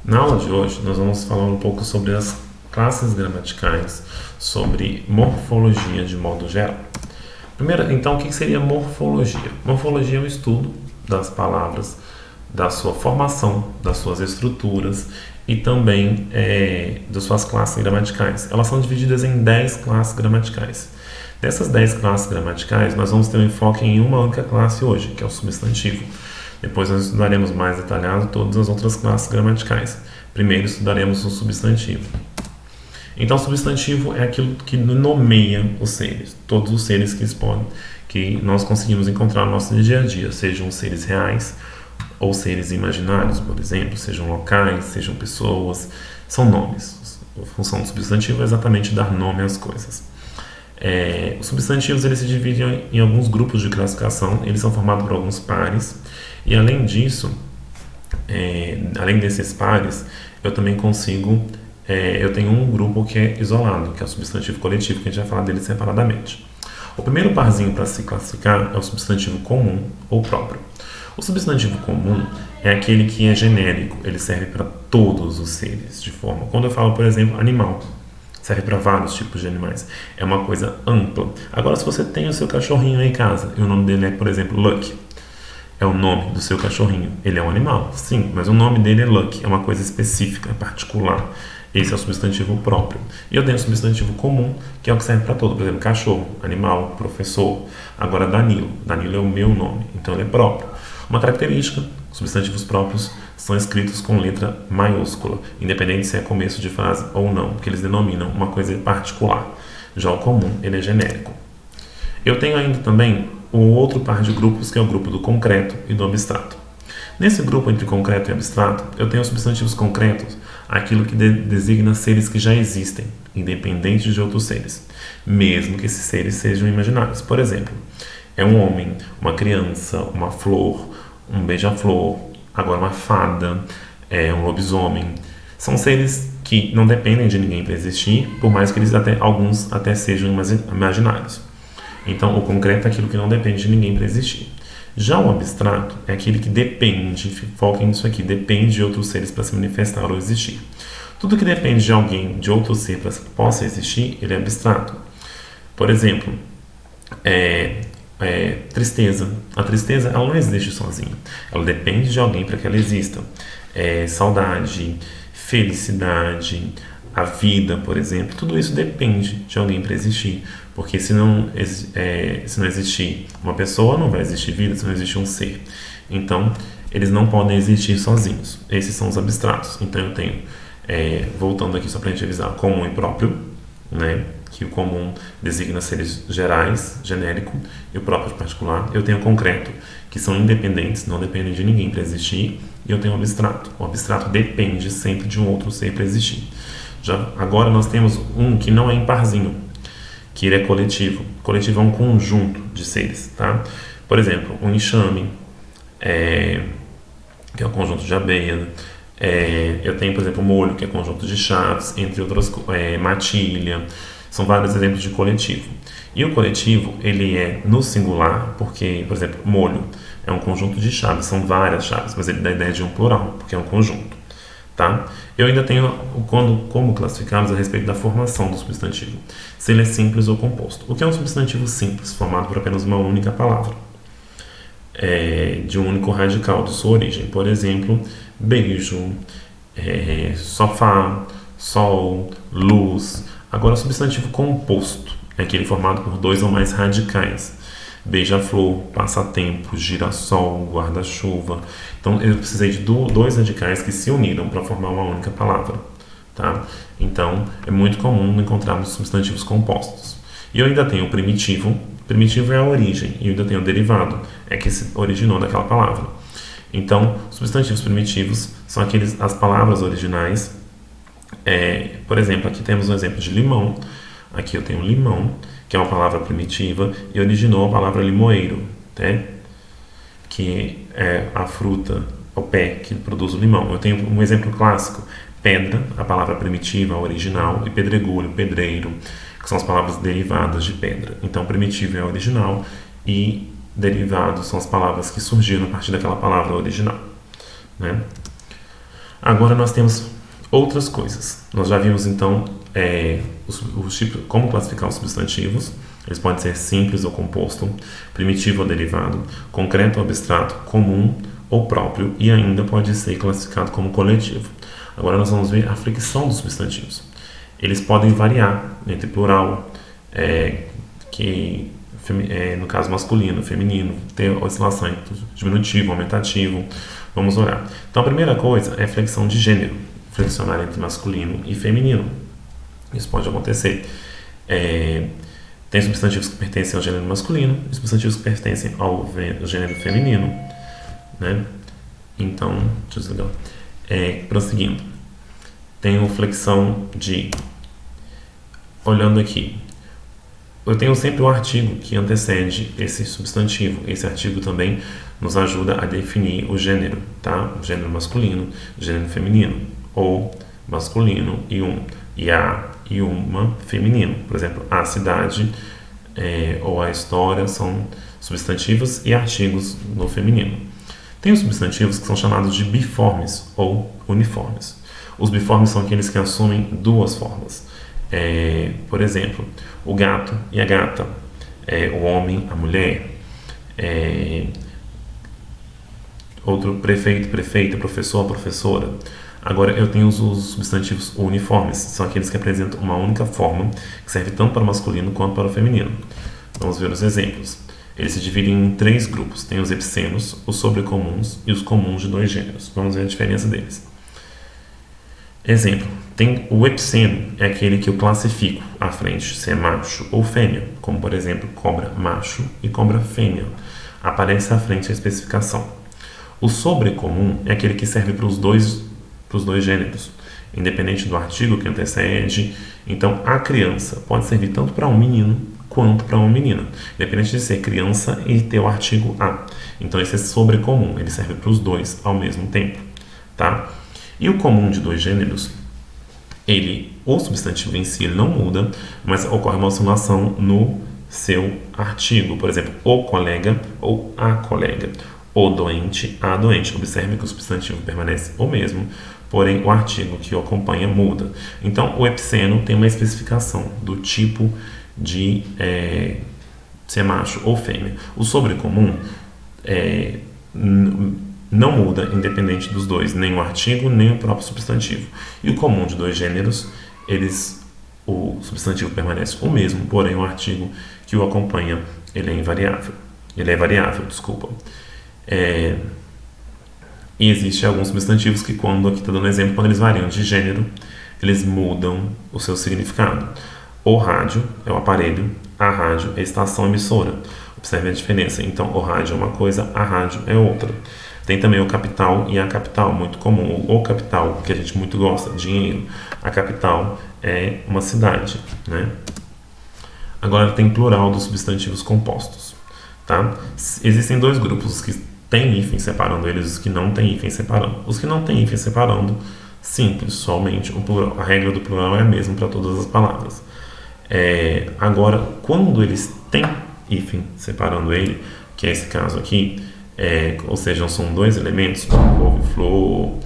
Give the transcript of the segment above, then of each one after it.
Na aula de hoje, nós vamos falar um pouco sobre as classes gramaticais, sobre morfologia de modo geral. Primeiro, então, o que seria morfologia? Morfologia é o estudo das palavras, da sua formação, das suas estruturas e também das suas classes gramaticais. Elas são divididas em 10 classes gramaticais. Dessas 10 classes gramaticais, nós vamos ter um enfoque em uma única classe hoje, que é o substantivo. Depois nós estudaremos mais detalhado todas as outras classes gramaticais. Primeiro estudaremos o substantivo. Então, o substantivo é aquilo que nomeia os seres, todos os seres que nós conseguimos encontrar no nosso dia a dia, sejam seres reais ou seres imaginários, por exemplo, sejam locais, sejam pessoas, são nomes. A função do substantivo é exatamente dar nome às coisas. Os substantivos eles se dividem em alguns grupos de classificação, eles são formados por alguns pares, e além disso, além desses pares, eu também eu tenho um grupo que é isolado, que é o substantivo coletivo, que a gente vai falar dele separadamente. O primeiro parzinho para se classificar é o substantivo comum ou próprio. O substantivo comum é aquele que é genérico, ele serve para todos os seres, de forma... Quando eu falo, por exemplo, animal, serve para vários tipos de animais. É uma coisa ampla. Agora, se você tem o seu cachorrinho em casa, e o nome dele é, por exemplo, Lucky, é o nome do seu cachorrinho. Ele é um animal, sim, mas o nome dele é Lucky, é uma coisa específica, particular. Esse é o substantivo próprio. E eu tenho o substantivo comum, que é o que serve para todo. Por exemplo, cachorro, animal, professor. Agora, Danilo. Danilo é o meu nome, então ele é próprio. Uma característica, substantivos próprios são escritos com letra maiúscula, independente se é começo de frase ou não, porque eles denominam uma coisa particular. Já o comum, ele é genérico. Eu tenho ainda também o outro par de grupos, que é o grupo do concreto e do abstrato. Nesse grupo entre concreto e abstrato, eu tenho os substantivos concretos, aquilo que designa seres que já existem, independente de outros seres, mesmo que esses seres sejam imaginários. Por exemplo, é um homem, uma criança, uma flor, um beija-flor, agora uma fada, um lobisomem. São seres que não dependem de ninguém para existir, por mais que alguns até sejam imaginários. Então, o concreto é aquilo que não depende de ninguém para existir. Já o abstrato é aquele que depende, foquem nisso aqui, depende de outros seres para se manifestar ou existir. Tudo que depende de alguém, de outro ser para que possa existir, ele é abstrato. Por exemplo, tristeza. A tristeza ela não existe sozinha. Ela depende de alguém para que ela exista. Saudade, felicidade, a vida, por exemplo, tudo isso depende de alguém para existir. Porque se não existir uma pessoa, não vai existir vida, se não existir um ser. Então, eles não podem existir sozinhos. Esses são os abstratos. Então, eu tenho, voltando aqui só para a gente avisar, comum e próprio, né? Que o comum designa seres gerais, genérico, e o próprio particular. Eu tenho o concreto, que são independentes, não dependem de ninguém para existir. E eu tenho o abstrato. O abstrato depende sempre de um outro ser para existir. Agora nós temos um que não é em parzinho, que ele é coletivo. Coletivo é um conjunto de seres, tá? Por exemplo, um enxame, que é um conjunto de abelha. Eu tenho, por exemplo, molho, que é conjunto de chaves, entre outras coisas, matilha. São vários exemplos de coletivo. E o coletivo, ele é no singular, porque, por exemplo, molho é um conjunto de chaves, são várias chaves, mas ele dá a ideia de um plural, porque é um conjunto. Tá? Eu ainda tenho como classificá-los a respeito da formação do substantivo, se ele é simples ou composto. O que é um substantivo simples, formado por apenas uma única palavra, de um único radical de sua origem? Por exemplo, beijo, sofá, sol, luz. Agora, o substantivo composto é aquele formado por dois ou mais radicais. Beija-flor, passatempo, girassol, guarda-chuva. Então, eu precisei de dois radicais que se uniram para formar uma única palavra. Tá? Então, é muito comum encontrarmos substantivos compostos. E eu ainda tenho o primitivo. Primitivo é a origem. E eu ainda tenho o derivado, é que se originou daquela palavra. Então, substantivos primitivos são as palavras originais. Por exemplo, aqui temos um exemplo de limão. Aqui eu tenho limão, que é uma palavra primitiva, e originou a palavra limoeiro, né? Que é a fruta, o pé que produz o limão. Eu tenho um exemplo clássico, pedra, a palavra primitiva, a original, e pedregulho, pedreiro, que são as palavras derivadas de pedra. Então, primitivo é a original e derivado são as palavras que surgiram a partir daquela palavra original, né? Agora nós temos outras coisas. Nós já vimos então os tipos, como classificar os substantivos. Eles podem ser simples ou composto, primitivo ou derivado, concreto ou abstrato, comum ou próprio e ainda pode ser classificado como coletivo. Agora nós vamos ver a flexão dos substantivos. Eles podem variar entre plural, no caso masculino, feminino, ter oscilação entre diminutivo, aumentativo. Vamos olhar. Então a primeira coisa é flexão de gênero, flexionar entre masculino e feminino. Isso pode acontecer. Tem substantivos que pertencem ao gênero masculino e substantivos que pertencem ao gênero feminino, né? Então, deixa eu desligar. Prosseguindo. Tenho flexão de... Olhando aqui. Eu tenho sempre o artigo que antecede esse substantivo. Esse artigo também nos ajuda a definir o gênero, tá? O gênero masculino, gênero feminino. Ou masculino e e a e uma feminino. Por exemplo, a cidade ou a história são substantivos e artigos no feminino. Tem os substantivos que são chamados de biformes ou uniformes. Os biformes são aqueles que assumem duas formas. Por exemplo, o gato e a gata, o homem, a mulher, outro prefeito, prefeita, professor, professora. Agora eu tenho os substantivos uniformes, são aqueles que apresentam uma única forma, que serve tanto para o masculino quanto para o feminino. Vamos ver os exemplos. Eles se dividem em 3 grupos. Tem os epicenos, os sobrecomuns e os comuns de 2 gêneros. Vamos ver a diferença deles. Exemplo. Tem o epiceno, é aquele que eu classifico à frente se é macho ou fêmea, como por exemplo cobra macho e cobra fêmea. Aparece à frente a especificação. O sobrecomum é aquele que serve para os dois gêneros, independente do artigo que antecede. Então, a criança pode servir tanto para um menino quanto para uma menina, independente de ser criança e ter o artigo a. Então, esse é sobrecomum, ele serve para os dois ao mesmo tempo, tá? E o comum de 2 gêneros, o substantivo em si ele não muda, mas ocorre uma oscilação no seu artigo. Por exemplo, o colega ou a colega, o doente, a doente. Observe que o substantivo permanece o mesmo, porém o artigo que o acompanha muda. Então, o epiceno tem uma especificação do tipo de se é macho ou fêmea. O sobrecomum não muda independente dos dois, nem o artigo, nem o próprio substantivo. E o comum de 2 gêneros, o substantivo permanece o mesmo, porém o artigo que o acompanha ele é variável, desculpa. E existem alguns substantivos que, aqui está dando exemplo, quando eles variam de gênero, eles mudam o seu significado. O rádio é o aparelho, a rádio é a estação emissora. Observe a diferença. Então, o rádio é uma coisa, a rádio é outra. Tem também o capital e a capital, muito comum. O capital, que a gente muito gosta, dinheiro. A capital é uma cidade, né? Agora tem plural dos substantivos compostos, tá? Existem 2 grupos, os que têm hífen separando eles e os que não têm hífen separando. Os que não têm hífen separando, simples, somente o plural. A regra do plural é a mesma para todas as palavras. Agora, quando eles têm hífen separando ele, que é esse caso aqui, ou seja, são 2 elementos, couve-flor,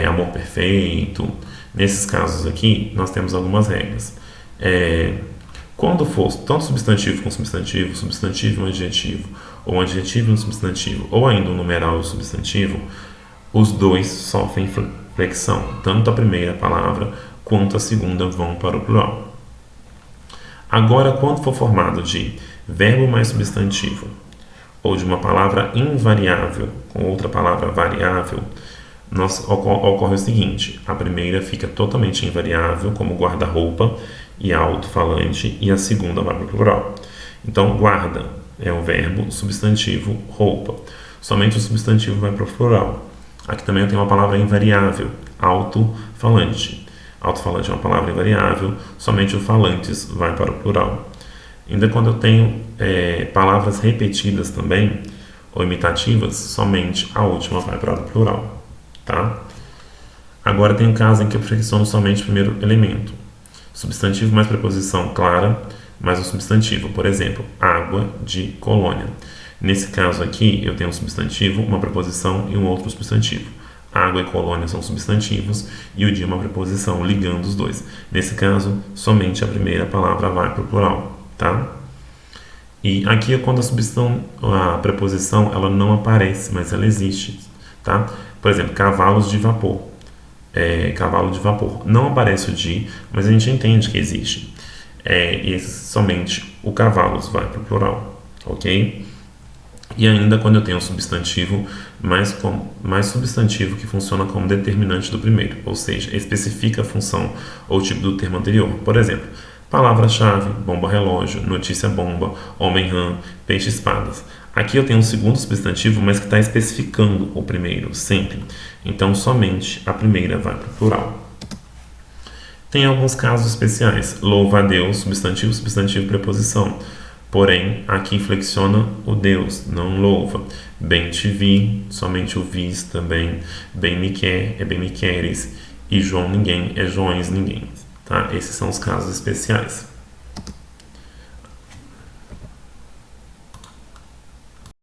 amor perfeito. Nesses casos aqui, nós temos algumas regras. Quando for tanto substantivo com substantivo, substantivo e um adjetivo, ou um adjetivo e um substantivo, ou ainda um numeral e um substantivo, os 2 sofrem flexão. Tanto a primeira palavra quanto a segunda vão para o plural. Agora, quando for formado de verbo mais substantivo, ou de uma palavra invariável com outra palavra variável, ocorre o seguinte: a primeira fica totalmente invariável, como guarda-roupa e alto-falante, e a segunda vai para o plural. Então, guarda é o verbo, substantivo, roupa. Somente o substantivo vai para o plural. Aqui também eu tenho uma palavra invariável, alto-falante. Alto-falante é uma palavra invariável, somente o falantes vai para o plural. Ainda quando eu tenho palavras repetidas também, ou imitativas, somente a última vai para o plural, tá? Agora tem um caso em que eu flexiono somente o primeiro elemento. Substantivo mais preposição clara, mais um substantivo. Por exemplo, água de colônia. Nesse caso aqui, eu tenho um substantivo, uma preposição e um outro substantivo. Água e colônia são substantivos e o dia é uma preposição ligando os dois. Nesse caso, somente a primeira palavra vai para o plural, tá? E aqui é quando a preposição ela não aparece, mas ela existe, tá? Por exemplo, cavalos de vapor. Cavalo de vapor. Não aparece o de, mas a gente entende que existe. E somente o cavalos vai para o plural, ok? E ainda quando eu tenho um substantivo, mais substantivo que funciona como determinante do primeiro, ou seja, especifica a função ou tipo do termo anterior. Por exemplo, palavra-chave, bomba-relógio, notícia-bomba, homem-rã, peixe-espadas. Aqui eu tenho um segundo substantivo, mas que está especificando o primeiro, sempre. Então, somente a primeira vai para o plural. Tem alguns casos especiais. Louva a Deus, substantivo, substantivo, preposição. Porém, aqui inflexiona o Deus, não louva. Bem te vi, somente o vis também. Bem me quer, é bem me queres. E João ninguém, é Joões ninguém. Tá? Esses são os casos especiais.